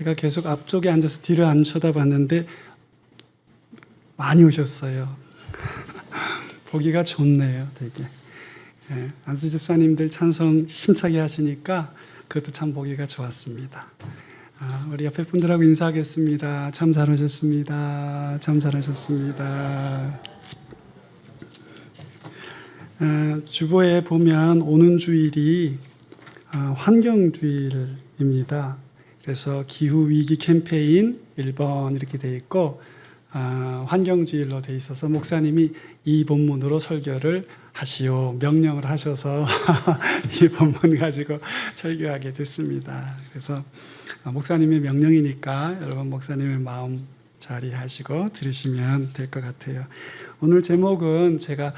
제가 계속 앞쪽에 앉아서 뒤를 안 쳐다봤는데 많이 오셨어요. 보기가 좋네요, 되게. 예, 안수 집사님들 찬송 힘차게 하시니까 그것도 참 보기가 좋았습니다. 우리 옆에 분들하고 인사하겠습니다. 참 잘하셨습니다. 참 잘하셨습니다. 주보에 보면 오는 주일이 환경주일입니다. 그래서 기후위기 캠페인 1번 이렇게 돼 있고 환경주일로 돼 있어서 목사님이 이 본문으로 설교를 하시오 명령을 하셔서 이 본문 가지고 설교하게 됐습니다. 그래서 목사님의 명령이니까 여러분 목사님의 마음 잘 이해하시고 들으시면 될 것 같아요. 오늘 제목은 제가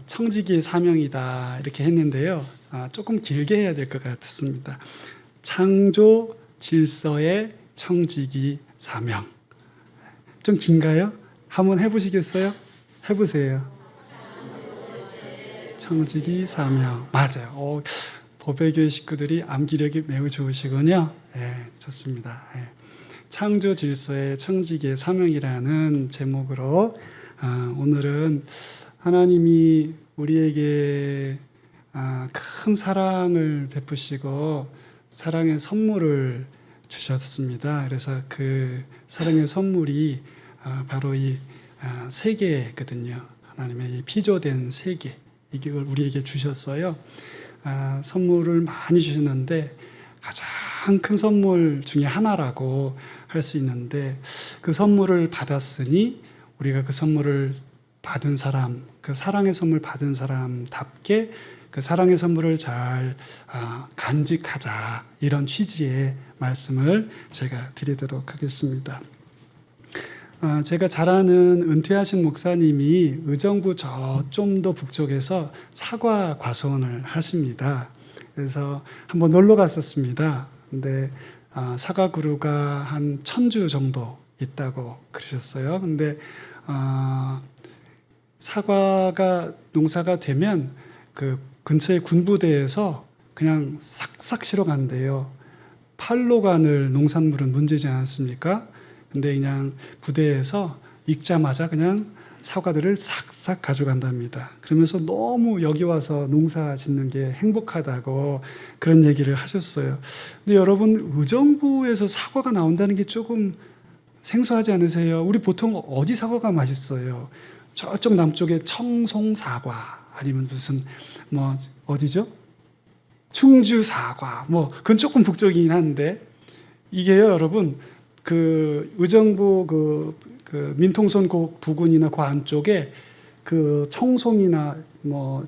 청지기의 사명이다 이렇게 했는데요. 조금 길게 해야 될 것 같습니다. 창조 질서의 청지기 사명. 좀 긴가요? 한번 해보시겠어요? 해보세요. 청지기 사명. 맞아요. 보배교회 식구들이 암기력이 매우 좋으시군요. 네, 좋습니다. 네. 창조 질서의 청지기의 사명이라는 제목으로 오늘은 하나님이 우리에게 큰 사랑을 베푸시고 사랑의 선물을 주셨습니다. 그래서 그 사랑의 선물이 바로 이 세계거든요. 하나님의 이 피조된 세계 이걸 우리에게 주셨어요. 선물을 많이 주셨는데 가장 큰 선물 중에 하나라고 할 수 있는데 그 선물을 받았으니 우리가 그 선물을 받은 사람, 그 사랑의 선물 받은 사람답게 그 사랑의 선물을 잘 간직하자 이런 취지의 말씀을 제가 드리도록 하겠습니다. 제가 잘 아는 은퇴하신 목사님이 의정부 좀 더 북쪽에서 사과 과수원을 하십니다. 그래서 한번 놀러 갔었습니다. 근데 사과 그루가 한 1000주 정도 있다고 그러셨어요. 근데 사과가 농사가 되면 그 근처의 군부대에서 그냥 싹싹 실어 간대요. 팔로 가는 농산물은 문제지 않습니까? 근데 그냥 부대에서 익자마자 그냥 사과들을 싹싹 가져간답니다. 그러면서 너무 여기 와서 농사 짓는 게 행복하다고 그런 얘기를 하셨어요. 근데 여러분 의정부에서 사과가 나온다는 게 조금 생소하지 않으세요? 우리 보통 어디 사과가 맛있어요? 저쪽 남쪽에 청송 사과 아니면 무슨 뭐 어디죠? 충주 사과 그건 조금 북쪽이긴 한데 이게요 여러분 그 의정부 그 민통선 그 부근이나 그 안쪽에 그 청송이나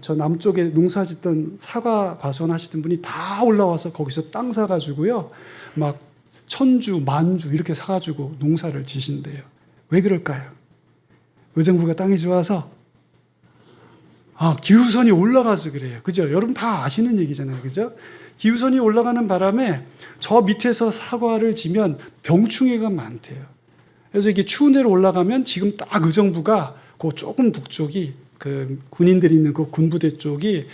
저 남쪽에 농사짓던 사과 과수원 하시던 분이 다 올라와서 거기서 땅 사가지고요 막 1000주, 10,000주 이렇게 사가지고 농사를 지신대요. 왜 그럴까요? 의정부가 땅이 좋아서 기후선이 올라가서 그래요. 그죠? 여러분 다 아시는 얘기잖아요. 그죠? 기후선이 올라가는 바람에 저 밑에서 사과를 지면 병충해가 많대요. 그래서 이게 추운 데로 올라가면 지금 딱 의정부가 그 조금 북쪽이 그 군인들이 있는 그 군부대 쪽이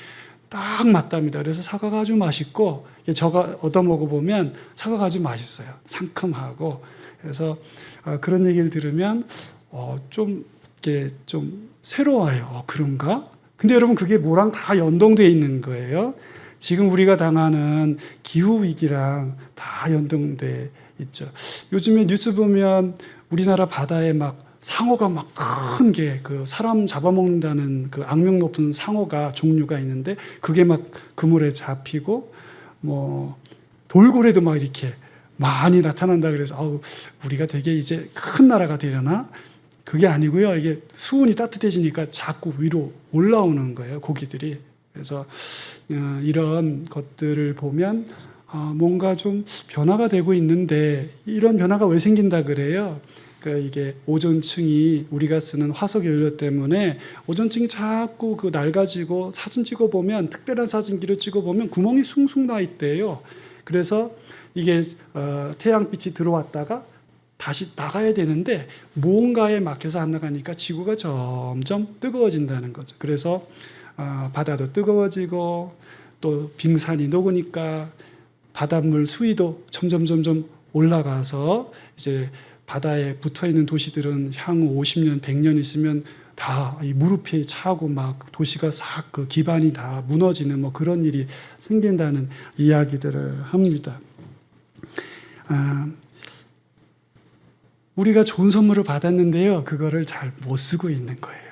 딱 맞답니다. 그래서 사과가 아주 맛있고 저가 얻어 먹어보면 사과가 아주 맛있어요. 상큼하고. 그래서 그런 얘기를 들으면 좀 이렇게 좀 새로워요. 그런가? 근데 여러분 그게 뭐랑 다 연동되어 있는 거예요. 지금 우리가 당하는 기후위기랑 다 연동돼 있죠. 요즘에 뉴스 보면 우리나라 바다에 막 상어가 막 큰 게 그 사람 잡아먹는다는 그 악명 높은 상어가 종류가 있는데 그게 막 그물에 잡히고 돌고래도 막 이렇게 많이 나타난다 그래서 우리가 되게 이제 큰 나라가 되려나? 그게 아니고요. 이게 수온이 따뜻해지니까 자꾸 위로 올라오는 거예요. 고기들이. 그래서 이런 것들을 보면 뭔가 좀 변화가 되고 있는데 이런 변화가 왜 생긴다 그래요? 그러니까 이게 오존층이 우리가 쓰는 화석 연료 때문에 오존층이 자꾸 그 낡아지고 사진 찍어보면 특별한 사진기로 찍어보면 구멍이 숭숭 나 있대요. 그래서 이게 태양빛이 들어왔다가 다시 나가야 되는데 뭔가에 막혀서 안 나가니까 지구가 점점 뜨거워진다는 거죠. 그래서 바다도 뜨거워지고 또 빙산이 녹으니까 바닷물 수위도 점점 올라가서 이제 바다에 붙어 있는 도시들은 향후 50년, 100년 있으면 다 이 무릎이 차고 막 도시가 싹 그 기반이 다 무너지는 뭐 그런 일이 생긴다는 이야기들을 합니다. 우리가 좋은 선물을 받았는데요, 그거를 잘 못 쓰고 있는 거예요.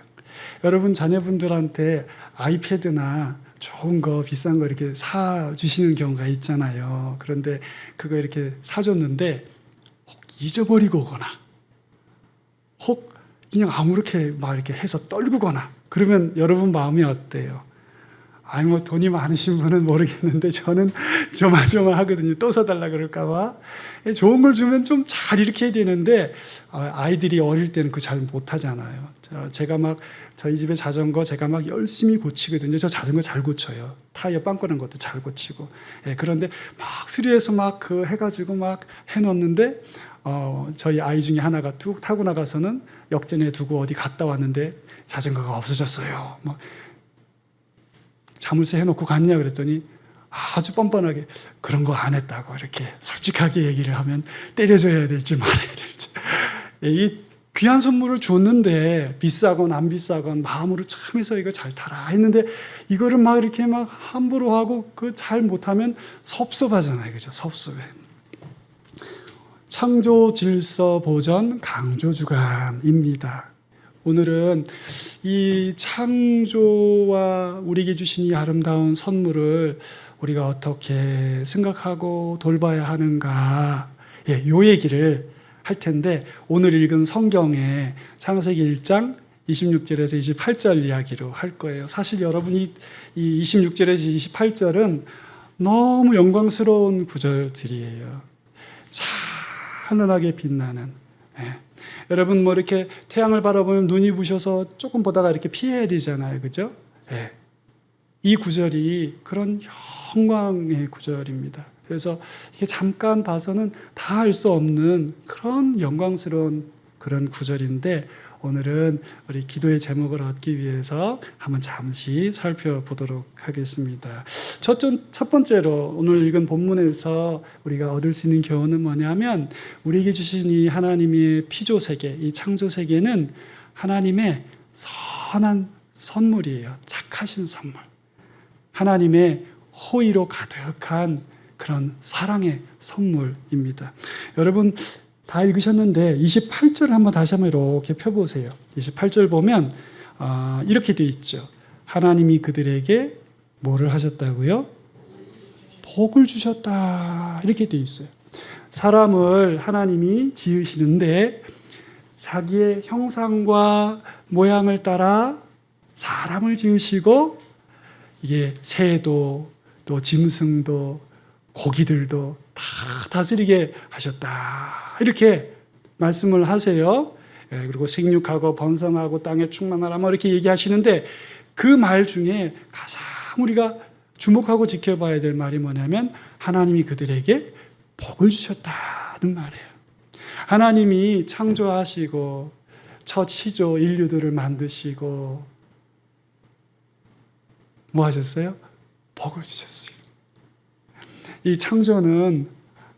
여러분 자녀분들한테 아이패드나 좋은 거 비싼 거 이렇게 사 주시는 경우가 있잖아요. 그런데 그거 이렇게 사줬는데 혹 잊어버리고 오거나 혹 그냥 아무렇게 막 이렇게 해서 떨구거나 그러면 여러분 마음이 어때요? 아이 뭐 돈이 많으신 분은 모르겠는데 저는 조마조마하거든요. 또 사달라 그럴까봐. 좋은 걸 주면 좀 잘 이렇게 해야 되는데 아이들이 어릴 때는 그거 잘 못하잖아요. 제가 막 저희 집에 자전거 제가 막 열심히 고치거든요. 저 자전거 잘 고쳐요. 타이어 빵꾸난 것도 잘 고치고. 그런데 막 수리해서 막 그 해가지고 막 해놓는데 저희 아이 중에 하나가 뚝 타고 나가서는 역전에 두고 어디 갔다 왔는데 자전거가 없어졌어요. 뭐 자물쇠 해놓고 갔냐 그랬더니 아주 뻔뻔하게 그런 거 안 했다고 이렇게 솔직하게 얘기를 하면 때려줘야 될지 말아야 될지. 이 귀한 선물을 줬는데 비싸건 안 비싸건 마음으로 참 해서 이거 잘 타라 했는데 이거를 막 이렇게 막 함부로 하고 그 잘 못하면 섭섭하잖아요. 그죠? 섭섭해. 창조 질서 보전 강조 주간입니다. 오늘은 이 창조와 우리에게 주신 이 아름다운 선물을 우리가 어떻게 생각하고 돌봐야 하는가, 요 얘기를 할 텐데 오늘 읽은 성경의 창세기 1장 26절에서 28절 이야기로 할 거예요. 사실 여러분이 이 26절에서 28절은 너무 영광스러운 구절들이에요. 찬란하게 빛나는. 여러분 뭐 이렇게 태양을 바라보면 눈이 부셔서 조금 보다가 이렇게 피해야 되잖아요. 그죠? 이 구절이 그런 영광의 구절입니다. 그래서 이게 잠깐 봐서는 다 알 수 없는 그런 영광스러운 그런 구절인데 오늘은 우리 기도의 제목을 얻기 위해서 한번 잠시 살펴보도록 하겠습니다. 첫 번째로 오늘 읽은 본문에서 우리가 얻을 수 있는 교훈은 뭐냐면 우리에게 주신 이 하나님의 피조 세계, 이 창조 세계는 하나님의 선한 선물이에요. 착하신 선물. 하나님의 호의로 가득한 그런 사랑의 선물입니다. 여러분 다 읽으셨는데 28절 한번 다시 한번 이렇게 펴보세요. 28절 보면 이렇게 되어 있죠. 하나님이 그들에게 뭐를 하셨다고요? 복을 주셨다. 이렇게 되어 있어요. 사람을 하나님이 지으시는데 자기의 형상과 모양을 따라 사람을 지으시고 이게 새도 또 짐승도 고기들도 다 다스리게 하셨다. 이렇게 말씀을 하세요. 그리고 생육하고 번성하고 땅에 충만하라 뭐 이렇게 얘기하시는데 그 말 중에 가장 우리가 주목하고 지켜봐야 될 말이 뭐냐면 하나님이 그들에게 복을 주셨다는 말이에요. 하나님이 창조하시고 첫 시조 인류들을 만드시고 뭐 하셨어요? 복을 주셨어요. 이 창조는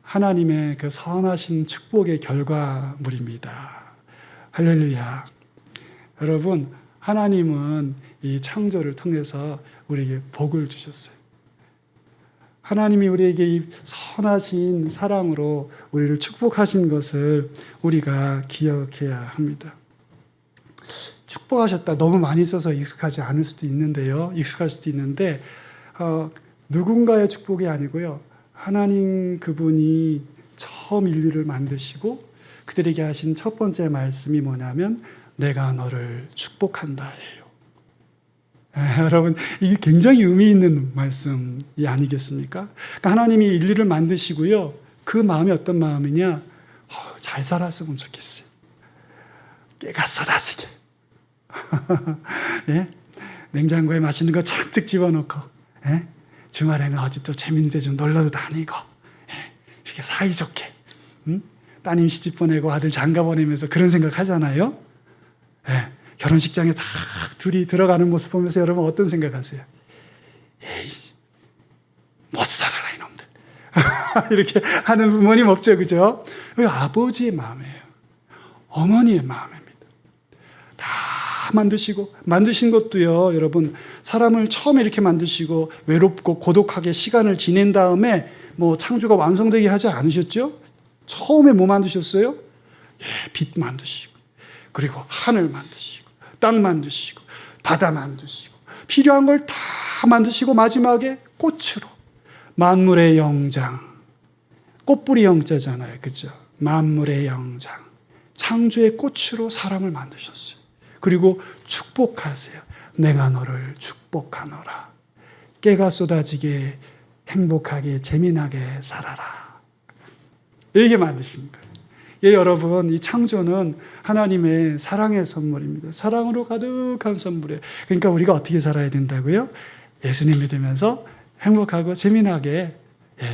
하나님의 그 선하신 축복의 결과물입니다. 할렐루야. 여러분, 하나님은 이 창조를 통해서 우리에게 복을 주셨어요. 하나님이 우리에게 이 선하신 사랑으로 우리를 축복하신 것을 우리가 기억해야 합니다. 축복하셨다. 너무 많이 써서 익숙하지 않을 수도 있는데요. 익숙할 수도 있는데 누군가의 축복이 아니고요. 하나님 그분이 처음 인류를 만드시고 그들에게 하신 첫 번째 말씀이 뭐냐면 내가 너를 축복한다예요. 여러분 이게 굉장히 의미 있는 말씀이 아니겠습니까? 그러니까 하나님이 인류를 만드시고요. 그 마음이 어떤 마음이냐? 잘 살았으면 좋겠어요. 깨가 쏟아지게. 예? 냉장고에 맛있는 거 잔뜩 집어넣고 주말에는 어디 또 재밌는 데 좀 놀러도 다니고 이렇게 사이좋게 따님 시집 보내고 아들 장가 보내면서 그런 생각 하잖아요. 결혼식장에 다 둘이 들어가는 모습 보면서 여러분 어떤 생각하세요? 에이, 못 살아라 이놈들. 이렇게 하는 부모님 없죠, 그죠? 아버지의 마음이에요. 어머니의 마음입니다. 다 만드시고, 만드신 것도요, 여러분, 사람을 처음에 이렇게 만드시고, 외롭고 고독하게 시간을 지낸 다음에, 창조가 완성되게 하지 않으셨죠? 처음에 뭐 만드셨어요? 빛 만드시고, 그리고 하늘 만드시고, 땅 만드시고, 바다 만드시고, 필요한 걸 다 만드시고, 마지막에 꽃으로, 만물의 영장, 꽃뿌리 영자잖아요, 그죠? 만물의 영장, 창조의 꽃으로 사람을 만드셨어요. 그리고 축복하세요. 내가 너를 축복하노라. 깨가 쏟아지게 행복하게 재미나게 살아라. 이렇게 만드신 거예요. 예, 여러분, 이 창조는 하나님의 사랑의 선물입니다. 사랑으로 가득한 선물이에요. 그러니까 우리가 어떻게 살아야 된다고요? 예수님 믿으면서 행복하고 재미나게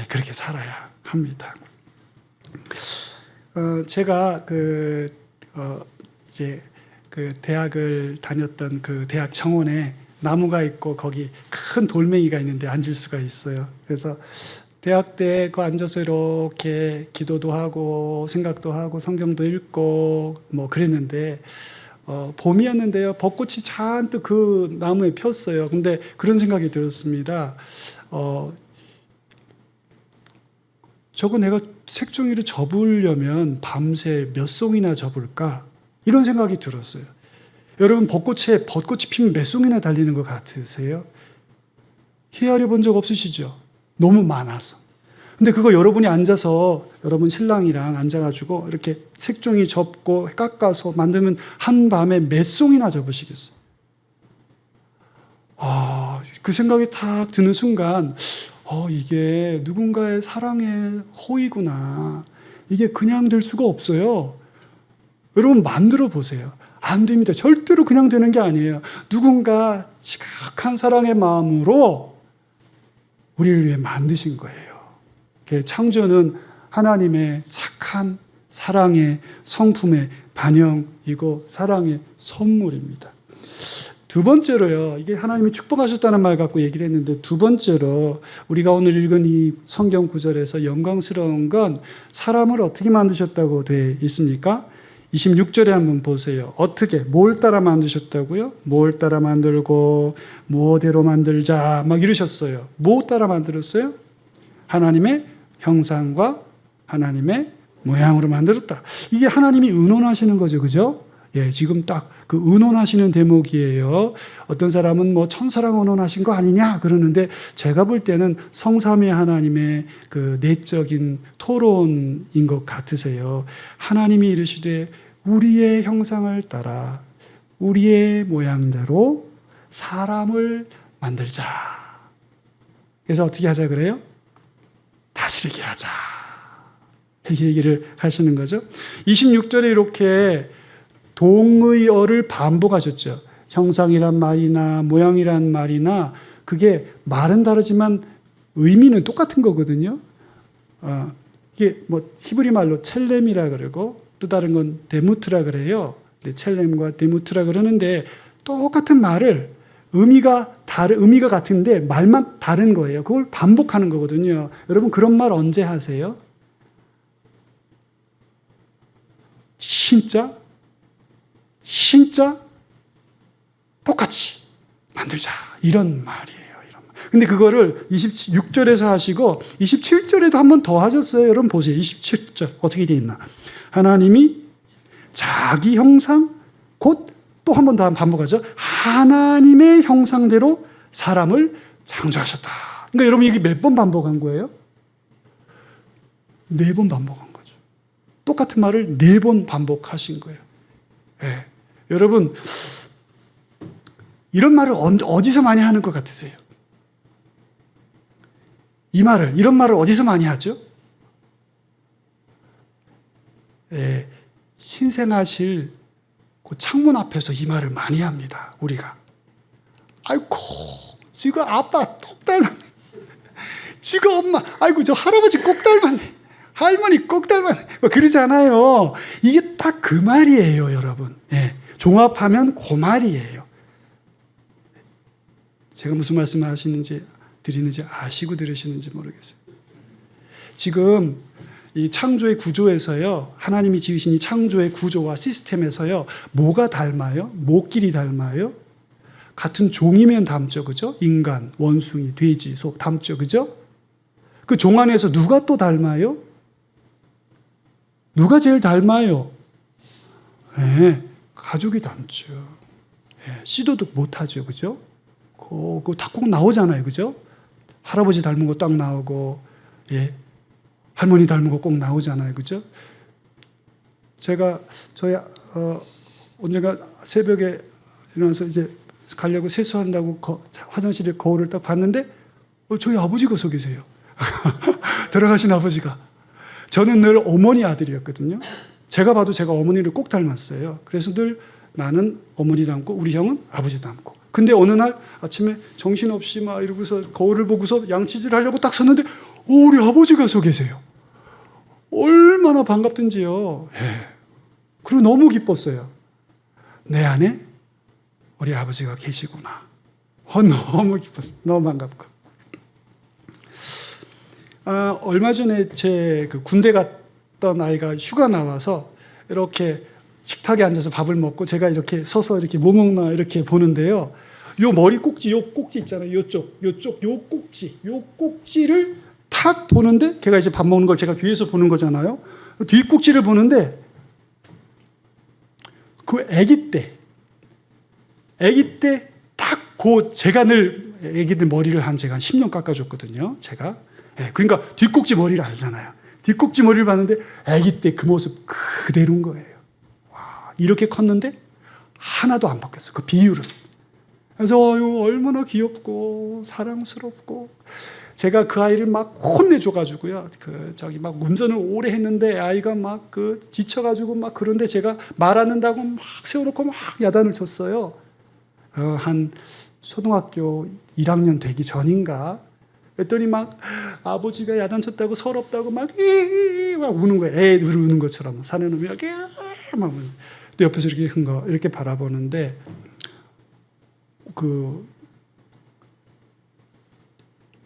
그렇게 살아야 합니다. 제가 이제 대학을 다녔던 그 대학 정원에 나무가 있고 거기 큰 돌멩이가 있는데 앉을 수가 있어요. 그래서 대학 때 앉아서 이렇게 기도도 하고 생각도 하고 성경도 읽고 그랬는데 봄이었는데요. 벚꽃이 잔뜩 그 나무에 폈어요. 근데 그런 생각이 들었습니다. 저거 내가 색종이를 접으려면 밤새 몇 송이나 접을까? 이런 생각이 들었어요. 여러분, 벚꽃이 피면 몇 송이나 달리는 것 같으세요? 헤아려 본 적 없으시죠? 너무 많아서. 근데 그거 여러분이 앉아서, 여러분 신랑이랑 앉아가지고 이렇게 색종이 접고 깎아서 만들면 한 밤에 몇 송이나 접으시겠어요? 그 생각이 탁 드는 순간, 이게 누군가의 사랑의 호의구나. 이게 그냥 될 수가 없어요. 여러분 만들어 보세요. 안 됩니다. 절대로 그냥 되는 게 아니에요. 누군가 지각한 사랑의 마음으로 우리를 위해 만드신 거예요. 창조는 하나님의 착한 사랑의 성품의 반영이고 사랑의 선물입니다. 두 번째로요, 이게 하나님이 축복하셨다는 말 갖고 얘기를 했는데, 두 번째로 우리가 오늘 읽은 이 성경 구절에서 영광스러운 건 사람을 어떻게 만드셨다고 되어 있습니까? 26절에 한번 보세요. 어떻게, 뭘 따라 만드셨다고요? 뭘 따라 만들고 무엇대로 만들자 막 이러셨어요. 뭐 따라 만들었어요? 하나님의 형상과 하나님의 모양으로 만들었다. 이게 하나님이 의논하시는 거죠, 그죠? 예, 지금 딱 그 의논하시는 대목이에요. 어떤 사람은 천사랑 의논하신 거 아니냐 그러는데, 제가 볼 때는 성삼위 하나님의 그 내적인 토론인 것 같으세요. 하나님이 이르시되 우리의 형상을 따라 우리의 모양대로 사람을 만들자. 그래서 어떻게 하자 그래요? 다스리게 하자. 이렇게 얘기를 하시는 거죠. 26절에 이렇게 동의어를 반복하셨죠. 형상이란 말이나 모양이란 말이나 그게 말은 다르지만 의미는 똑같은 거거든요. 이게 히브리 말로 첼렘이라 그러고 또 다른 건 데무트라 그래요. 첼렘과 데무트라 그러는데 똑같은 말을 의미가 같은데 말만 다른 거예요. 그걸 반복하는 거거든요. 여러분 그런 말 언제 하세요? 진짜 똑같이 만들자. 이런 말이에요. 근데 그거를 26절에서 하시고 27절에도 한 번 더 하셨어요. 여러분 보세요. 27절 어떻게 되어 있나. 하나님이 자기 형상 곧 또 한 번 더 반복하죠. 하나님의 형상대로 사람을 창조하셨다. 그러니까 여러분 이게 몇 번 반복한 거예요? 4번 반복한 거죠. 똑같은 말을 4번 반복하신 거예요. 네. 여러분 이런 말을 어디서 많이 하는 것 같으세요? 이런 말을 어디서 많이 하죠? 네. 신생아실 그 창문 앞에서 이 말을 많이 합니다. 우리가. 아이고 지금 아빠 똑 닮았네. 지금 엄마 아이고 저 할아버지 꼭 닮았네. 할머니 꼭 닮았네. 그러잖아요. 이게 딱 그 말이에요, 여러분. 예. 종합하면 그 말이에요. 제가 무슨 말씀을 드리는지 아시고 들으시는지 모르겠어요. 지금 이 창조의 구조에서요, 하나님이 지으신 이 창조의 구조와 시스템에서요, 뭐가 닮아요? 뭐끼리 닮아요? 같은 종이면 닮죠, 그죠? 인간, 원숭이, 돼지, 소 닮죠, 그죠? 그 종 안에서 누가 또 닮아요? 누가 제일 닮아요? 네, 가족이 닮죠. 네, 시도도 못하죠, 그죠? 그거 다 꼭 나오잖아요, 그죠? 할아버지 닮은 거 딱 나오고, 예, 할머니 닮은 거 꼭 나오잖아요, 그죠? 제가 언젠가 새벽에 일어나서 이제 가려고 세수한다고 화장실에 거울을 딱 봤는데, 저희 아버지가 서 계세요. 들어가신 아버지가. 저는 늘 어머니 아들이었거든요. 제가 봐도 제가 어머니를 꼭 닮았어요. 그래서 늘 나는 어머니 닮고 우리 형은 아버지 닮고. 근데 어느 날 아침에 정신없이 막 이러고서 거울을 보고서 양치질 하려고 딱 섰는데 우리 아버지가 서 계세요. 얼마나 반갑든지요. 예. 그리고 너무 기뻤어요. 내 안에 우리 아버지가 계시구나. 너무 기뻤어요. 너무 반갑고. 얼마 전에 제 그 군대 갔던 아이가 휴가 나와서 이렇게 식탁에 앉아서 밥을 먹고 제가 이렇게 서서 이렇게 뭐 먹나 이렇게 보는데요. 요 머리 꼭지, 요 꼭지 있잖아요. 요쪽, 요 꼭지를 탁 보는데 걔가 이제 밥 먹는 걸 제가 뒤에서 보는 거잖아요. 뒤 꼭지를 보는데 그 아기 때 딱 제가 늘 아기들 머리를 제가 한 10년 깎아줬거든요. 제가. 예, 그러니까 뒷꼭지 머리를 알잖아요. 뒷꼭지 머리를 봤는데 아기 때 그 모습 그대로인 거예요. 와, 이렇게 컸는데 하나도 안 바뀌었어요. 그 비율은. 그래서 얼마나 귀엽고 사랑스럽고 제가 그 아이를 막 혼내줘가지고요. 막 운전을 오래 했는데 아이가 막 지쳐가지고 막 그런데 제가 말 안 한다고 막 세워놓고 막 야단을 쳤어요. 한 초등학교 1학년 되기 전인가. 그랬더니 막 아버지가 야단쳤다고 서럽다고 막 우는 거예요. 애 우는 것처럼 사는 놈이 이렇게 막 내 옆에서 이렇게 큰 거 이렇게 바라보는데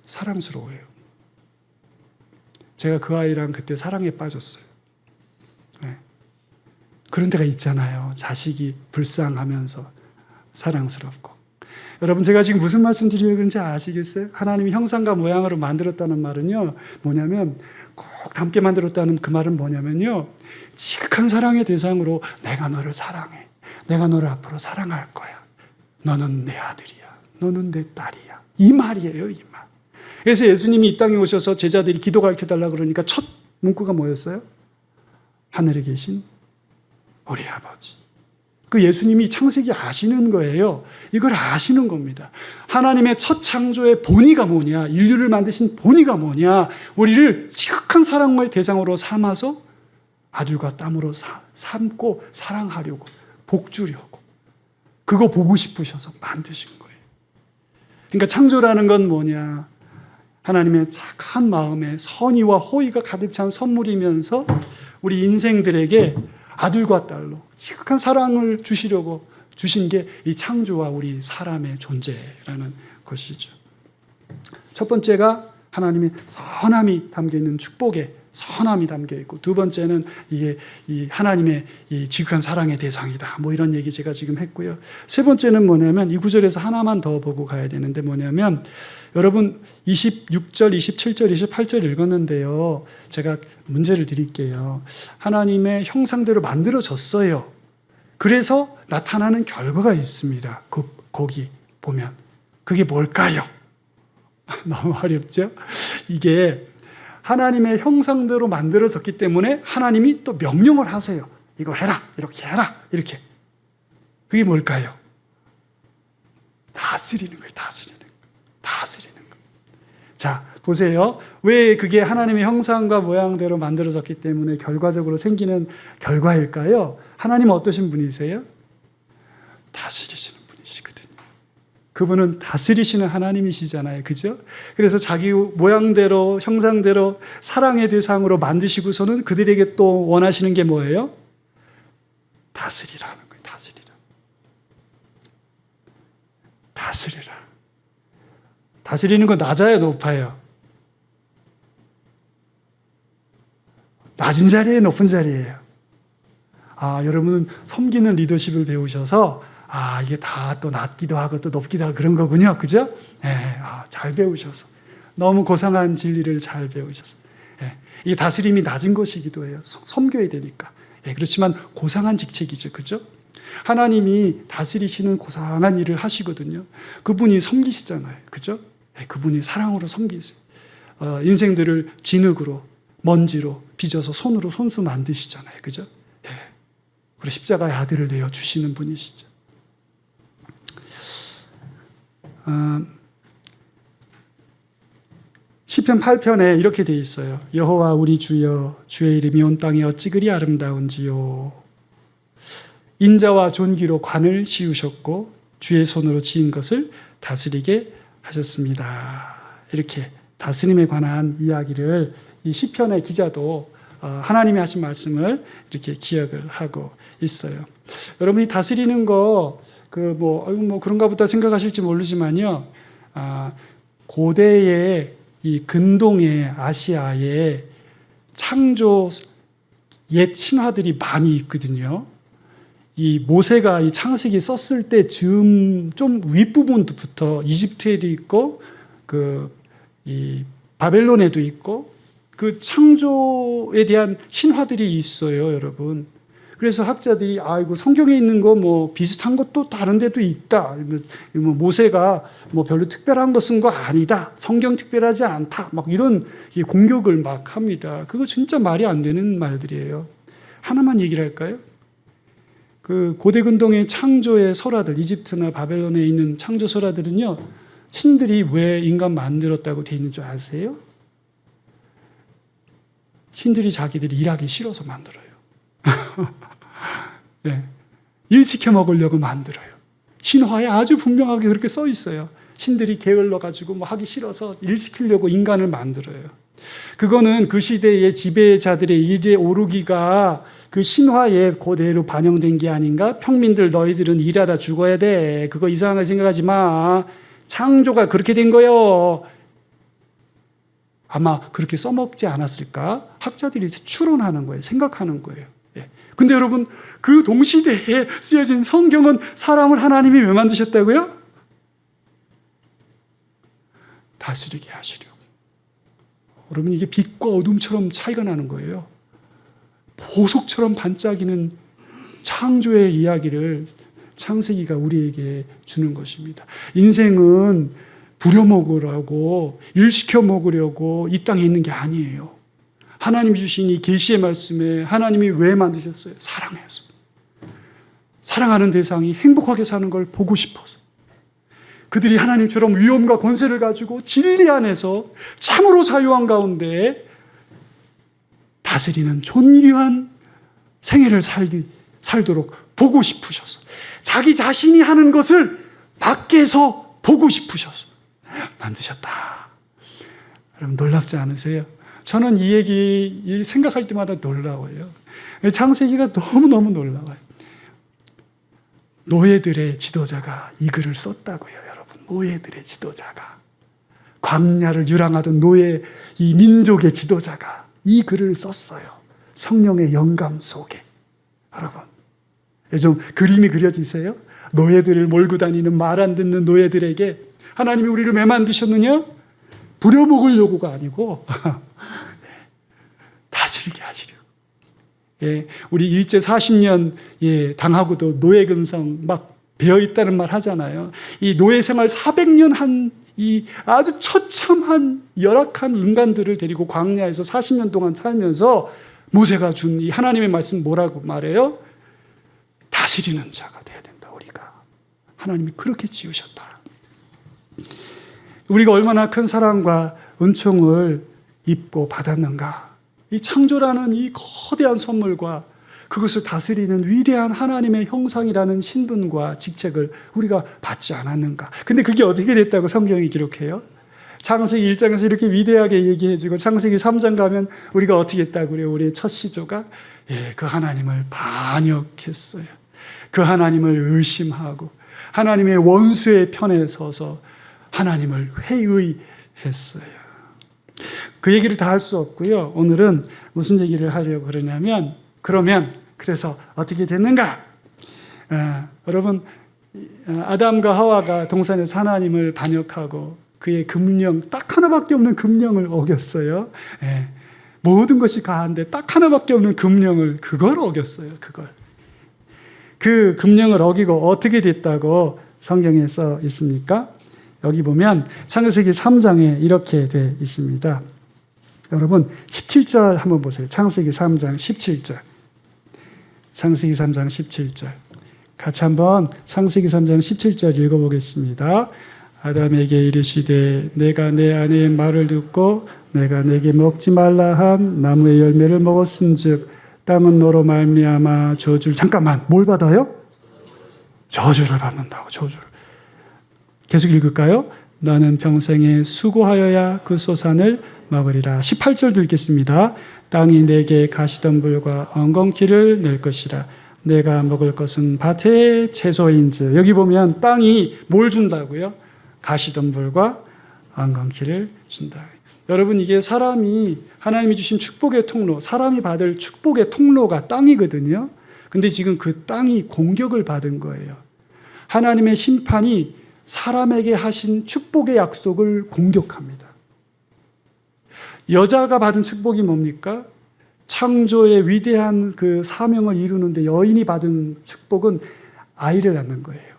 사랑스러워요. 제가 그 아이랑 그때 사랑에 빠졌어요. 네. 그런 데가 있잖아요. 자식이 불쌍하면서 사랑스럽고. 여러분 제가 지금 무슨 말씀 드리려고 그런지 아시겠어요? 하나님이 형상과 모양으로 만들었다는 말은요. 뭐냐면 꼭 닮게 만들었다는 그 말은 뭐냐면요. 지극한 사랑의 대상으로 내가 너를 사랑해. 내가 너를 앞으로 사랑할 거야. 너는 내 아들이야. 너는 내 딸이야. 이 말이에요. 이 말. 그래서 예수님이 이 땅에 오셔서 제자들이 기도 가르쳐달라고 그러니까 첫 문구가 뭐였어요? 하늘에 계신 우리 아버지. 그 예수님이 창세기 아시는 거예요. 이걸 아시는 겁니다. 하나님의 첫 창조의 본의가 뭐냐, 인류를 만드신 본의가 뭐냐, 우리를 지극한 사랑의 대상으로 삼아서 아들과 땀으로 삼고 사랑하려고, 복주려고, 그거 보고 싶으셔서 만드신 거예요. 그러니까 창조라는 건 뭐냐, 하나님의 착한 마음에 선의와 호의가 가득 찬 선물이면서 우리 인생들에게 아들과 딸로 지극한 사랑을 주시려고 주신 게 이 창조와 우리 사람의 존재라는 것이죠. 첫 번째가 하나님의 선함이 담겨있는 축복에 선함이 담겨있고, 두 번째는 이게 이 하나님의 이 지극한 사랑의 대상이다. 뭐 이런 얘기 제가 지금 했고요. 세 번째는 뭐냐면 이 구절에서 하나만 더 보고 가야 되는데 뭐냐면 여러분 26절, 27절, 28절 읽었는데요. 제가 문제를 드릴게요. 하나님의 형상대로 만들어졌어요. 그래서 나타나는 결과가 있습니다. 거기 보면. 그게 뭘까요? 너무 어렵죠? 이게 하나님의 형상대로 만들어졌기 때문에 하나님이 또 명령을 하세요. 이거 해라, 이렇게 해라, 이렇게. 그게 뭘까요? 다스리는 거예요, 다스리는 거. 다스리는 거. 자, 보세요. 왜 그게 하나님의 형상과 모양대로 만들어졌기 때문에 결과적으로 생기는 결과일까요? 하나님은 어떠신 분이세요? 다스리시는 분이시거든요. 그분은 다스리시는 하나님이시잖아요. 그죠? 그래서 자기 모양대로, 형상대로 사랑의 대상으로 만드시고서는 그들에게 또 원하시는 게 뭐예요? 다스리라는 거예요. 다스리라. 다스리라. 다스리는 건 낮아요, 높아요? 낮은 자리에 높은 자리예요. 여러분은 섬기는 리더십을 배우셔서 이게 다 또 낮기도 하고 또 높기도 하고 그런 거군요. 그죠? 잘 배우셔서. 너무 고상한 진리를 잘 배우셔서. 이 다스림이 낮은 것이기도 해요. 섬겨야 되니까. 그렇지만 고상한 직책이죠. 그죠? 하나님이 다스리시는 고상한 일을 하시거든요. 그분이 섬기시잖아요. 그죠? 그분이 사랑으로 섬기세요. 인생들을 진흙으로, 먼지로 빚어서 손으로 손수 만드시잖아요. 그죠? 그리고 십자가의 아들을 내어주시는 분이시죠. 시편 8편에 이렇게 돼 있어요. 여호와 우리 주여, 주의 이름이 온 땅에 어찌 그리 아름다운지요. 인자와 존귀로 관을 씌우셨고 주의 손으로 지은 것을 다스리게 하셨습니다. 이렇게 다스림에 관한 이야기를 이 시편의 기자도 하나님이 하신 말씀을 이렇게 기억을 하고 있어요. 여러분이 다스리는 거 그런가 보다 생각하실지 모르지만요. 고대의 이 근동의 아시아에 창조 옛 신화들이 많이 있거든요. 이 모세가 이 창세기 썼을 때 좀 윗부분부터 이집트에도 있고 이 바벨론에도 있고 그 창조에 대한 신화들이 있어요, 여러분. 그래서 학자들이 이거 성경에 있는 거 비슷한 것도 다른 데도 있다. 모세가 별로 특별한 거 쓴 거 아니다. 성경 특별하지 않다. 이런 공격을 막 합니다. 그거 진짜 말이 안 되는 말들이에요. 하나만 얘기를 할까요? 그 고대 근동의 창조의 설화들, 이집트나 바벨론에 있는 창조 설화들은요, 신들이 왜 인간 만들었다고 돼 있는 줄 아세요? 신들이 자기들이 일하기 싫어서 만들어요. 일 시켜 먹으려고 만들어요. 신화에 아주 분명하게 그렇게 써 있어요. 신들이 게을러가지고 하기 싫어서 일 시키려고 인간을 만들어요. 그거는 그 시대의 지배자들의 일에 오르기가 그 신화에 그대로 반영된 게 아닌가? 평민들 너희들은 일하다 죽어야 돼. 그거 이상하게 생각하지 마. 창조가 그렇게 된 거요. 아마 그렇게 써먹지 않았을까? 학자들이 추론하는 거예요. 생각하는 거예요. 근데 여러분, 그 동시대에 쓰여진 성경은 사람을 하나님이 왜 만드셨다고요? 다스리게 하시려고. 여러분, 이게 빛과 어둠처럼 차이가 나는 거예요. 보석처럼 반짝이는 창조의 이야기를 창세기가 우리에게 주는 것입니다. 인생은 부려먹으라고, 일시켜 먹으려고 이 땅에 있는 게 아니에요. 하나님이 주신 이 계시의 말씀에 하나님이 왜 만드셨어요? 사랑해서. 사랑하는 대상이 행복하게 사는 걸 보고 싶어서. 그들이 하나님처럼 위엄과 권세를 가지고 진리 안에서 참으로 자유한 가운데 다스리는 존귀한 생애를 살도록 보고 싶으셔서, 자기 자신이 하는 것을 밖에서 보고 싶으셔서 만드셨다. 여러분, 놀랍지 않으세요? 저는 이 얘기 생각할 때마다 놀라워요. 창세기가 너무너무 놀라워요. 노예들의 지도자가 이 글을 썼다고요, 여러분. 노예들의 지도자가. 광야를 유랑하던 노예, 이 민족의 지도자가 이 글을 썼어요. 성령의 영감 속에. 여러분, 좀 그림이 그려지세요? 노예들을 몰고 다니는 말 안 듣는 노예들에게 하나님이 우리를 왜 만드셨느냐? 부려먹으려고가 아니고 다스리게 하시려고. 우리 일제 40년 당하고도 노예 근성 막 배어있다는 말 하잖아요. 이 노예 생활 400년 한 이 아주 처참한 열악한 인간들을 데리고 광야에서 40년 동안 살면서 모세가 준 이 하나님의 말씀 뭐라고 말해요? 다스리는 자가 돼야 된다, 우리가. 하나님이 그렇게 지으셨다. 우리가 얼마나 큰 사랑과 은총을 입고 받았는가. 이 창조라는 이 거대한 선물과 그것을 다스리는 위대한 하나님의 형상이라는 신분과 직책을 우리가 받지 않았는가. 근데 그게 어떻게 됐다고 성경이 기록해요? 창세기 1장에서 이렇게 위대하게 얘기해주고 창세기 3장 가면 우리가 어떻게 했다고 그래요? 우리의 첫 시조가 그 하나님을 반역했어요. 그 하나님을 의심하고 하나님의 원수의 편에 서서 하나님을 회의했어요. 그 얘기를 다 할 수 없고요. 오늘은 무슨 얘기를 하려고 그러냐면 그래서 어떻게 됐는가? 여러분 아담과 하와가 동산에서 하나님을 반역하고 그의 금령 딱 하나밖에 없는 금령을 어겼어요. 모든 것이 가한데 딱 하나밖에 없는 금령을 그걸 어겼어요. 그 금령을 어기고 어떻게 됐다고 성경에 써 있습니까? 여기 보면 창세기 3장에 이렇게 돼 있습니다. 여러분 17절 한번 보세요. 창세기 3장 17절. 창세기 3장 17절. 같이 한번 창세기 3장 17절 읽어보겠습니다. 아담에게 이르시되 내가 내 아내의 말을 듣고 내가 내게 먹지 말라 한 나무의 열매를 먹었은즉 땅은 너로 말미암아 저주를 잠깐만 뭘 받아요? 저주를 받는다고. 저주를. 계속 읽을까요? 너는 평생에 수고하여야 그 소산을 먹으리라. 18절도 읽겠습니다. 땅이 내게 가시덤불과 엉겅퀴를 낼 것이라. 내가 먹을 것은 밭의 채소인즉. 여기 보면 땅이 뭘 준다고요? 가시덤불과 엉겅퀴를 준다. 여러분 이게 사람이 하나님이 주신 축복의 통로, 사람이 받을 축복의 통로가 땅이거든요. 근데 지금 그 땅이 공격을 받은 거예요. 하나님의 심판이 사람에게 하신 축복의 약속을 공격합니다. 여자가 받은 축복이 뭡니까? 창조의 위대한 그 사명을 이루는데 여인이 받은 축복은 아이를 낳는 거예요.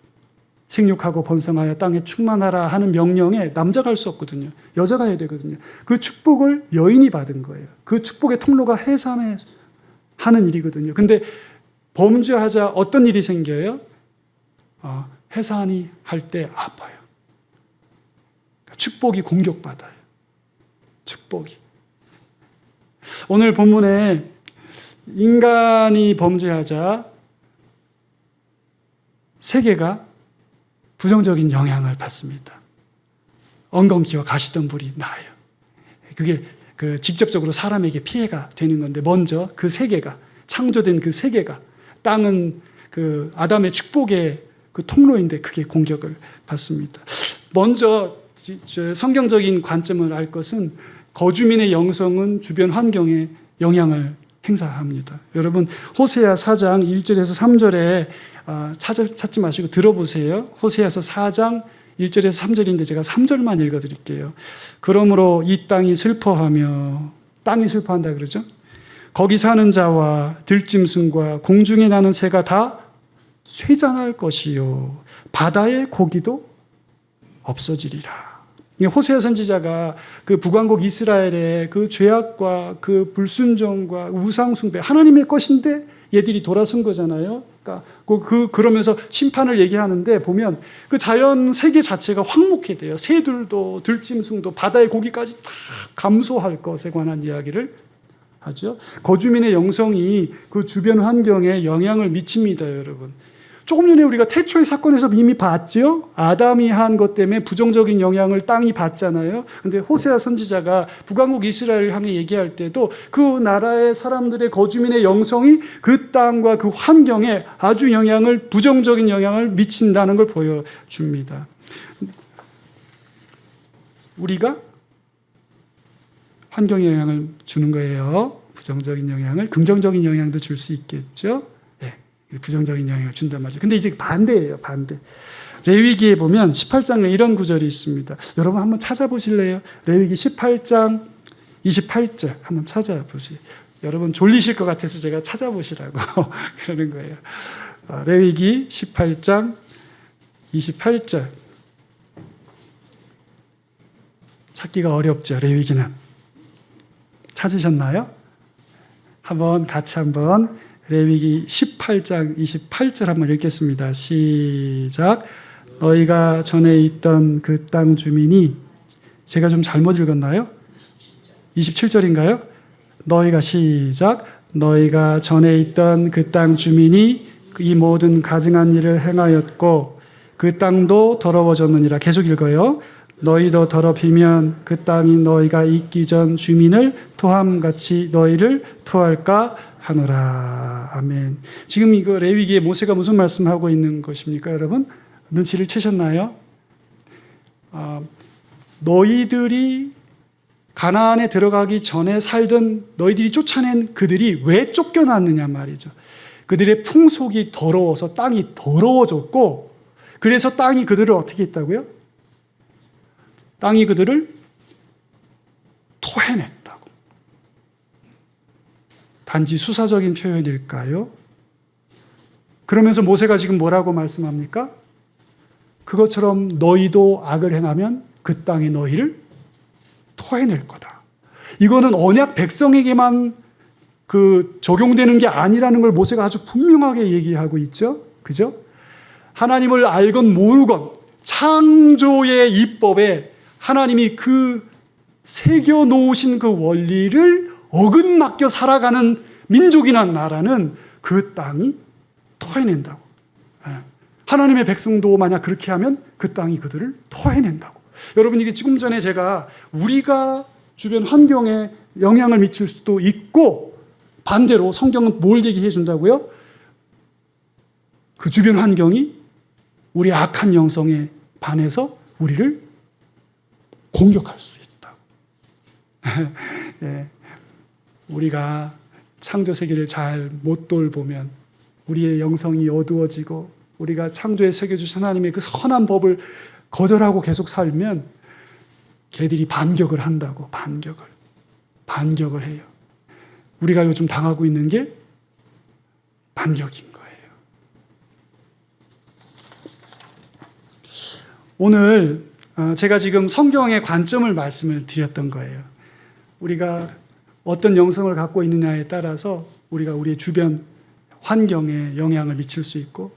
생육하고 번성하여 땅에 충만하라 하는 명령에 남자가 할 수 없거든요. 여자가 해야 되거든요. 그 축복을 여인이 받은 거예요. 그 축복의 통로가 해산하는 일이거든요. 근데 범죄하자 어떤 일이 생겨요? 해산이 할 때 아파요. 축복이 공격받아요. 축복이. 오늘 본문에 인간이 범죄하자 세계가 부정적인 영향을 받습니다. 엉겅퀴와 가시덤불이 나요. 그게 직접적으로 사람에게 피해가 되는 건데 먼저 그 세계가 창조된 그 세계가 땅은 그 아담의 축복의 그 통로인데 그게 공격을 받습니다. 먼저 성경적인 관점을 알 것은 거주민의 영성은 주변 환경에 영향을 행사합니다. 여러분 호세아 4장 1절에서 3절에 찾지 마시고 들어보세요. 호세아서 4장 1절에서 3절인데 제가 3절만 읽어드릴게요. 그러므로 이 땅이 슬퍼하며 땅이 슬퍼한다 그러죠. 거기 사는 자와 들짐승과 공중에 나는 새가 다 쇠잔할 것이요 바다의 고기도 없어지리라. 호세아 선지자가 그 북왕국 이스라엘의 그 죄악과 그 불순종과 우상 숭배 하나님의 것인데 얘들이 돌아선 거잖아요. 그러니까 그러면서 심판을 얘기하는데 보면 그 자연 세계 자체가 황무해져요. 새들도 들짐승도 바다의 고기까지 다 감소할 것에 관한 이야기를 하죠. 거주민의 영성이 그 주변 환경에 영향을 미칩니다, 여러분. 조금 전에 우리가 태초의 사건에서 이미 봤죠. 아담이 한 것 때문에 부정적인 영향을 땅이 받잖아요. 근데 호세아 선지자가 북왕국 이스라엘을 향해 얘기할 때도 그 나라의 사람들의 거주민의 영성이 그 땅과 그 환경에 아주 부정적인 영향을 미친다는 걸 보여줍니다. 우리가 환경에 영향을 주는 거예요. 부정적인 영향을, 긍정적인 영향도 줄 수 있겠죠. 부정적인 영향을 준단 말이죠. 근데 이제 반대예요, 반대. 레위기에 보면 18장에 이런 구절이 있습니다. 여러분 한번 찾아보실래요? 레위기 18장 28절 한번 찾아보세요. 여러분 졸리실 것 같아서 제가 찾아보시라고 그러는 거예요. 레위기 18장 28절. 찾기가 어렵죠, 레위기는. 찾으셨나요? 같이 한번 레위기 18장 28절 한번 읽겠습니다. 시작. 너희가 전에 있던 그 땅 주민이, 제가 좀 잘못 읽었나요? 27절인가요? 너희가 전에 있던 그 땅 주민이 이 모든 가증한 일을 행하였고 그 땅도 더러워졌느니라. 계속 읽어요. 너희도 더럽히면 그 땅이 너희가 있기 전 주민을 토함같이 너희를 토할까 하노라. 아멘. 지금 이거 레위기에 모세가 무슨 말씀하고 있는 것입니까, 여러분? 눈치를 채셨나요? 너희들이 가나안에 들어가기 전에 살던 너희들이 쫓아낸 그들이 왜 쫓겨났느냐 말이죠. 그들의 풍속이 더러워서 땅이 더러워졌고, 그래서 땅이 그들을 어떻게 했다고요? 땅이 그들을 토해냈다고. 단지 수사적인 표현일까요? 그러면서 모세가 지금 뭐라고 말씀합니까? 그것처럼 너희도 악을 행하면 그 땅이 너희를 토해낼 거다. 이거는 언약 백성에게만 적용되는 게 아니라는 걸 모세가 아주 분명하게 얘기하고 있죠. 그죠? 하나님을 알건 모르건 창조의 이법에 하나님이 새겨 놓으신 그 원리를 어긋맞겨 살아가는 민족이나 나라는 그 땅이 토해낸다고. 하나님의 백성도 만약 그렇게 하면 그 땅이 그들을 토해낸다고. 여러분, 이게 조금 전에 제가 우리가 주변 환경에 영향을 미칠 수도 있고, 반대로 성경은 뭘 얘기해 준다고요? 그 주변 환경이 우리 악한 영성에 반해서 우리를 공격할 수 있다고. 예, 우리가 창조 세계를 잘 못 돌보면 우리의 영성이 어두워지고, 우리가 창조에 새겨주신 하나님의 그 선한 법을 거절하고 계속 살면 걔들이 반격을 한다고. 반격을 해요. 우리가 요즘 당하고 있는 게 반격인 거예요. 오늘 제가 지금 성경의 관점을 말씀을 드렸던 거예요. 우리가 어떤 영성을 갖고 있느냐에 따라서 우리가 우리의 주변 환경에 영향을 미칠 수 있고,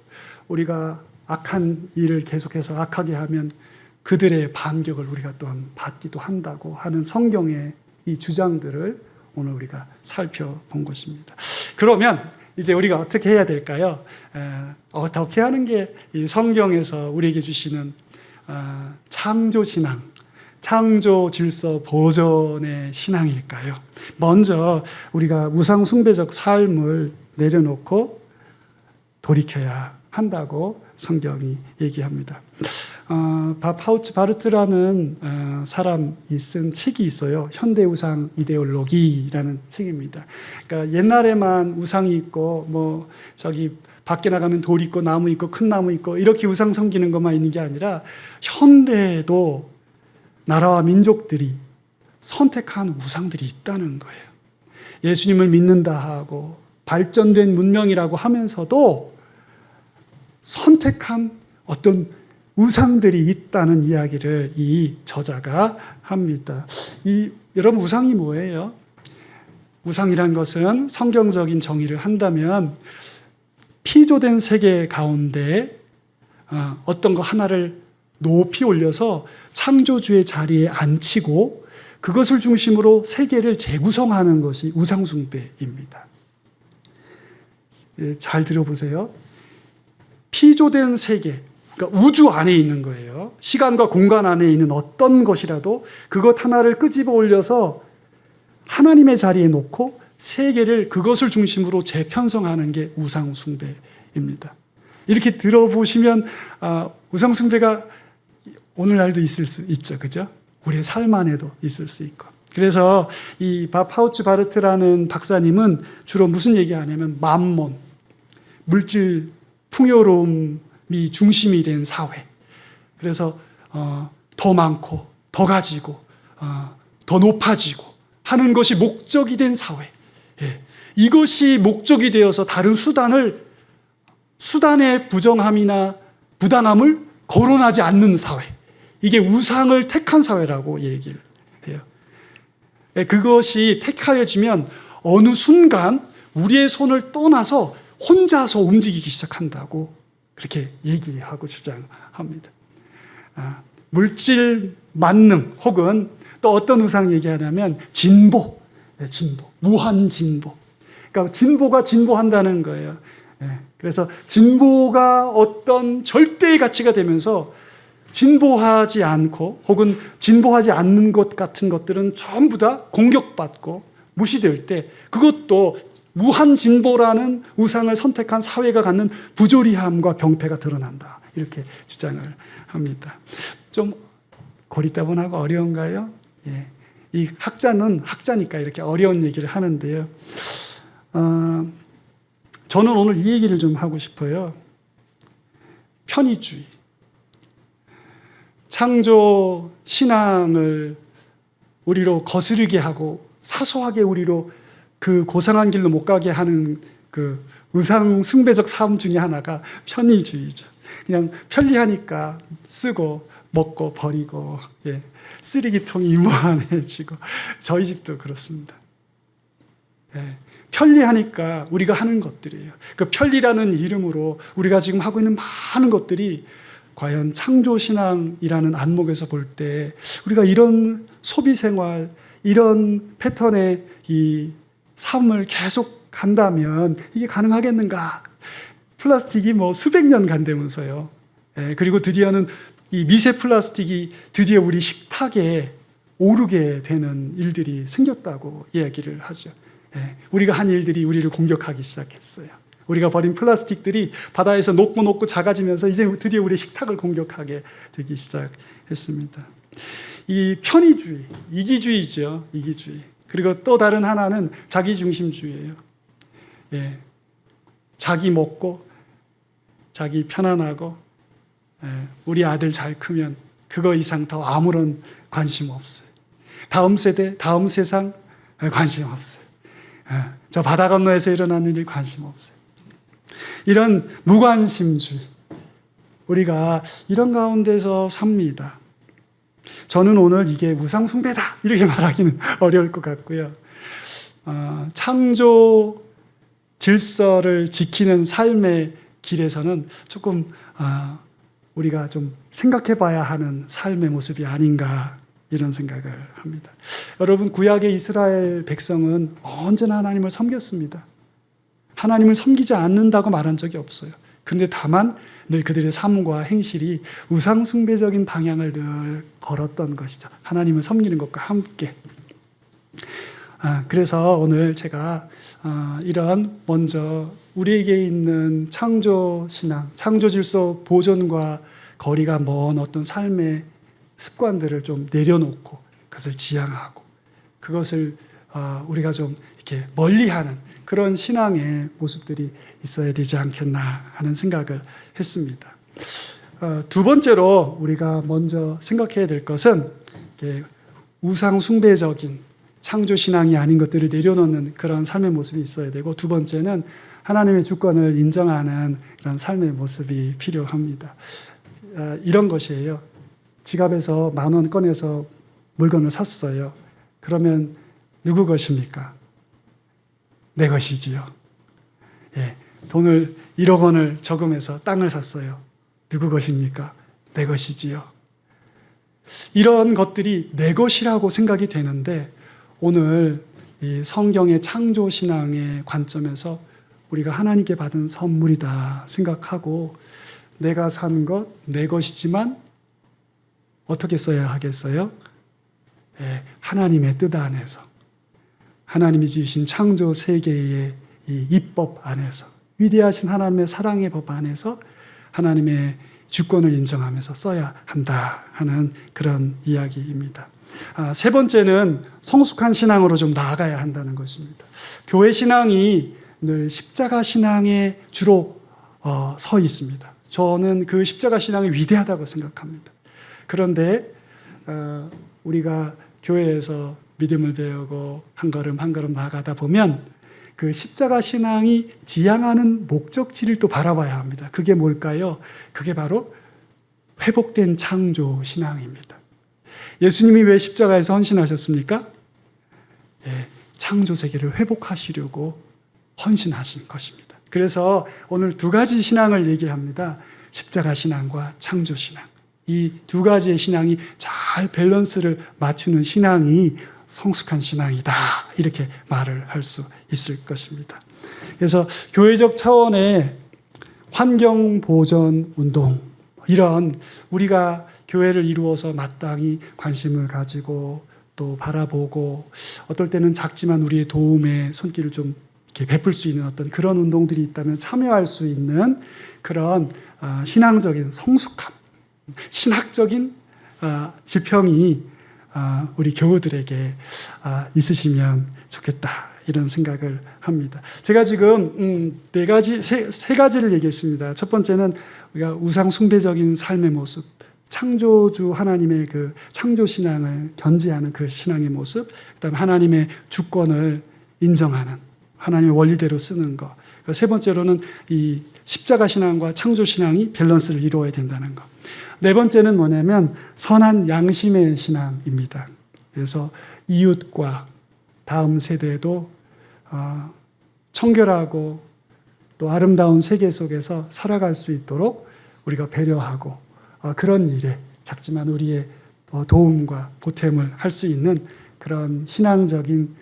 우리가 악한 일을 계속해서 악하게 하면 그들의 반격을 우리가 또한 받기도 한다고 하는 성경의 이 주장들을 오늘 우리가 살펴본 것입니다. 그러면 이제 우리가 어떻게 해야 될까요? 어떻게 하는 게 이 성경에서 우리에게 주시는 창조신앙, 창조 질서 보존의 신앙일까요? 먼저 우리가 우상숭배적 삶을 내려놓고 돌이켜야 한다고 성경이 얘기합니다. 바파우치 바르트라는 사람이 쓴 책이 있어요. 현대우상 이데올로기라는 책입니다. 그러니까 옛날에만 우상이 있고, 저기 밖에 나가면 돌 있고 나무 있고 큰 나무 있고 이렇게 우상 섬기는 것만 있는 게 아니라, 현대에도 나라와 민족들이 선택한 우상들이 있다는 거예요. 예수님을 믿는다 하고 발전된 문명이라고 하면서도 선택한 어떤 우상들이 있다는 이야기를 이 저자가 합니다. 여러분, 우상이 뭐예요? 우상이란 것은 성경적인 정의를 한다면 피조된 세계 가운데 어떤 거 하나를 높이 올려서 창조주의 자리에 앉히고 그것을 중심으로 세계를 재구성하는 것이 우상숭배입니다. 잘 들어보세요. 피조된 세계, 그러니까 우주 안에 있는 거예요. 시간과 공간 안에 있는 어떤 것이라도 그것 하나를 끄집어 올려서 하나님의 자리에 놓고 세계를 그것을 중심으로 재편성하는 게 우상숭배입니다. 이렇게 들어보시면 우상숭배가 오늘날도 있을 수 있죠. 그죠? 우리의 삶 안에도 있을 수 있고. 그래서 이 바파우치 바르트라는 박사님은 주로 무슨 얘기하냐면 만몬, 물질 풍요로움이 중심이 된 사회. 그래서 더 많고 더 가지고 더 높아지고 하는 것이 목적이 된 사회. 예. 이것이 목적이 되어서 다른 수단의 부정함이나 부당함을 거론하지 않는 사회. 이게 우상을 택한 사회라고 얘기를 해요. 예. 그것이 택하여지면 어느 순간 우리의 손을 떠나서 혼자서 움직이기 시작한다고 그렇게 얘기하고 주장합니다. 물질 만능 혹은 또 어떤 우상 얘기하냐면 진보, 무한 진보. 그러니까 진보가 진보한다는 거예요. 그래서 진보가 어떤 절대의 가치가 되면서 진보하지 않고 혹은 진보하지 않는 것 같은 것들은 전부 다 공격받고 무시될 때 그것도 무한 진보라는 우상을 선택한 사회가 갖는 부조리함과 병폐가 드러난다. 이렇게 주장을 합니다. 좀 고리따분하고 어려운가요? 예. 이 학자는 학자니까 이렇게 어려운 얘기를 하는데요. 저는 오늘 이 얘기를 좀 하고 싶어요. 편의주의. 창조 신앙을 우리로 거스르게 하고 사소하게 우리로 그 고상한 길로 못 가게 하는 그 의상 숭배적 삶 중에 하나가 편의주의죠. 그냥 편리하니까 쓰고 먹고 버리고, 예. 쓰레기통이 무한해지고, 저희 집도 그렇습니다. 예. 편리하니까 우리가 하는 것들이에요. 그 편리라는 이름으로 우리가 지금 하고 있는 많은 것들이 과연 창조신앙이라는 안목에서 볼 때 우리가 이런 소비생활, 이런 패턴의 이 삶을 계속 간다면 이게 가능하겠는가? 플라스틱이 뭐 수백 년 간다면서요. 예, 그리고 드디어는 이 미세 플라스틱이 드디어 우리 식탁에 오르게 되는 일들이 생겼다고 이야기를 하죠. 예, 우리가 한 일들이 우리를 공격하기 시작했어요. 우리가 버린 플라스틱들이 바다에서 녹고 작아지면서 이제 드디어 우리 식탁을 공격하게 되기 시작했습니다. 이 편의주의, 이기주의죠. 이기주의. 그리고 또 다른 하나는 자기중심주의예요. 예, 자기 먹고 자기 편안하고, 예, 우리 아들 잘 크면 그거 이상 더 아무런 관심 없어요. 다음 세대, 다음 세상 관심 없어요. 예, 저 바다 건너에서 일어나는 일 관심 없어요. 이런 무관심주의, 우리가 이런 가운데서 삽니다. 저는 오늘 이게 우상숭배다 이렇게 말하기는 어려울 것 같고요. 창조 질서를 지키는 삶의 길에서는 조금 우리가 좀 생각해 봐야 하는 삶의 모습이 아닌가 이런 생각을 합니다. 여러분, 구약의 이스라엘 백성은 언제나 하나님을 섬겼습니다. 하나님을 섬기지 않는다고 말한 적이 없어요. 근데 다만 늘 그들의 삶과 행실이 우상숭배적인 방향을 늘 걸었던 것이죠. 하나님을 섬기는 것과 함께. 그래서 오늘 제가 이런 먼저 우리에게 있는 창조신앙, 창조질서 보존과 거리가 먼 어떤 삶의 습관들을 좀 내려놓고 그것을 지향하고 그것을 우리가 좀 이렇게 멀리하는 그런 신앙의 모습들이 있어야 되지 않겠나 하는 생각을 했습니다. 두 번째로 우리가 먼저 생각해야 될 것은 우상 숭배적인 창조 신앙이 아닌 것들을 내려놓는 그런 삶의 모습이 있어야 되고, 두 번째는 하나님의 주권을 인정하는 그런 삶의 모습이 필요합니다. 이런 것이에요. 지갑에서 10,000원 꺼내서 물건을 샀어요. 그러면 누구 것입니까? 내 것이지요. 예, 돈을 1억 원을 저금해서 땅을 샀어요. 누구 것입니까? 내 것이지요. 이런 것들이 내 것이라고 생각이 되는데, 오늘 이 성경의 창조 신앙의 관점에서 우리가 하나님께 받은 선물이다 생각하고, 내가 산 것 내 것이지만 어떻게 써야 하겠어요? 예, 하나님의 뜻 안에서, 하나님이 지으신 창조 세계의 이 입법 안에서, 위대하신 하나님의 사랑의 법 안에서 하나님의 주권을 인정하면서 써야 한다 하는 그런 이야기입니다. 세 번째는 성숙한 신앙으로 좀 나아가야 한다는 것입니다. 교회 신앙이 늘 십자가 신앙에 주로 서 있습니다. 저는 그 십자가 신앙이 위대하다고 생각합니다. 그런데 우리가 교회에서 믿음을 배우고 한 걸음 한 걸음 나아가다 보면 그 십자가 신앙이 지향하는 목적지를 또 바라봐야 합니다. 그게 뭘까요? 그게 바로 회복된 창조 신앙입니다. 예수님이 왜 십자가에서 헌신하셨습니까? 예, 창조 세계를 회복하시려고 헌신하신 것입니다. 그래서 오늘 두 가지 신앙을 얘기합니다. 십자가 신앙과 창조 신앙. 이 두 가지의 신앙이 잘 밸런스를 맞추는 신앙이 성숙한 신앙이다, 이렇게 말을 할 수 있을 것입니다. 그래서 교회적 차원의 환경 보전 운동, 이런 우리가 교회를 이루어서 마땅히 관심을 가지고 또 바라보고, 어떨 때는 작지만 우리의 도움의 손길을 좀 이렇게 베풀 수 있는 어떤 그런 운동들이 있다면 참여할 수 있는 그런 신앙적인 성숙함, 신학적인 지평이 우리 교우들에게 있으시면 좋겠다 이런 생각을 합니다. 제가 지금 세 가지를 얘기했습니다. 첫 번째는 우리가 우상 숭배적인 삶의 모습, 창조주 하나님의 그 창조 신앙을 견지하는 그 신앙의 모습, 그다음에 하나님의 주권을 인정하는 하나님의 원리대로 쓰는 것. 세 번째로는 이 십자가 신앙과 창조 신앙이 밸런스를 이루어야 된다는 것. 네 번째는 뭐냐면 선한 양심의 신앙입니다. 그래서 이웃과 다음 세대도 청결하고 또 아름다운 세계 속에서 살아갈 수 있도록 우리가 배려하고 그런 일에 작지만 우리의 도움과 보탬을 할 수 있는 그런 신앙적인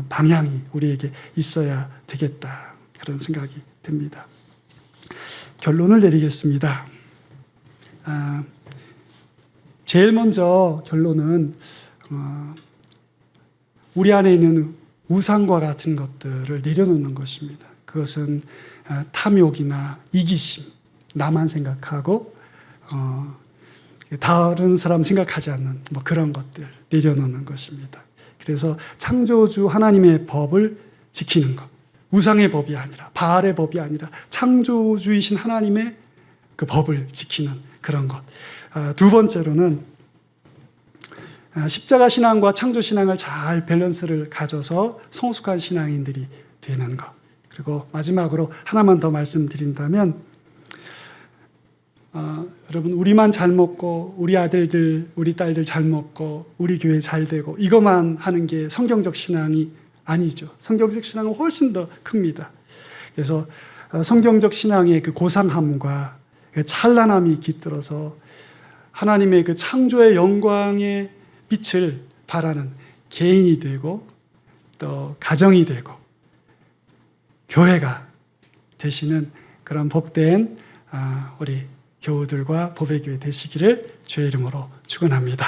방향이 우리에게 있어야 되겠다. 그런 생각이 듭니다. 결론을 내리겠습니다. 제일 먼저 결론은 우리 안에 있는 우상과 같은 것들을 내려놓는 것입니다. 그것은 탐욕이나 이기심, 나만 생각하고 다른 사람 생각하지 않는 그런 것들 내려놓는 것입니다. 그래서 창조주 하나님의 법을 지키는 것, 우상의 법이 아니라 바알의 법이 아니라 창조주이신 하나님의 그 법을 지키는 그런 것. 두 번째로는 십자가 신앙과 창조 신앙을 잘 밸런스를 가져서 성숙한 신앙인들이 되는 것. 그리고 마지막으로 하나만 더 말씀드린다면 여러분 우리만 잘 먹고 우리 아들들 우리 딸들 잘 먹고 우리 교회 잘 되고 이것만 하는 게 성경적 신앙이 아니죠. 성경적 신앙은 훨씬 더 큽니다. 그래서 성경적 신앙의 그 고상함과 그 찬란함이 깃들어서 하나님의 그 창조의 영광의 빛을 발하는 개인이 되고 또 가정이 되고 교회가 되시는 그런 복된 우리 교우들과 보배교회 되시기를 주의 이름으로 축원합니다.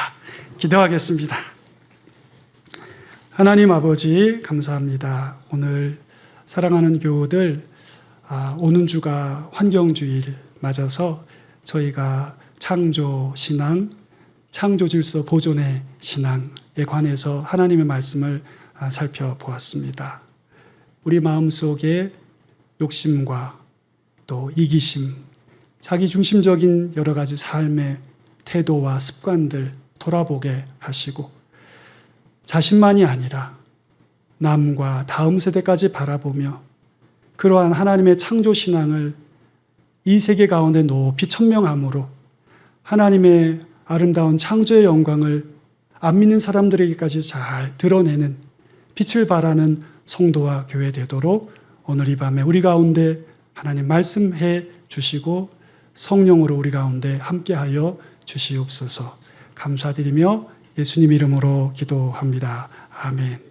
기도하겠습니다. 하나님 아버지 감사합니다. 오늘 사랑하는 교우들 오는 주가 환경주의를 맞아서 저희가 창조 신앙, 창조 질서 보존의 신앙에 관해서 하나님의 말씀을 살펴보았습니다. 우리 마음속에 욕심과 또 이기심, 자기중심적인 여러 가지 삶의 태도와 습관들 돌아보게 하시고 자신만이 아니라 남과 다음 세대까지 바라보며 그러한 하나님의 창조 신앙을 이 세계 가운데 높이 천명함으로 하나님의 아름다운 창조의 영광을 안 믿는 사람들에게까지 잘 드러내는 빛을 발하는 성도와 교회 되도록 오늘 이 밤에 우리 가운데 하나님 말씀해 주시고 성령으로 우리 가운데 함께하여 주시옵소서. 감사드리며 예수님 이름으로 기도합니다. 아멘.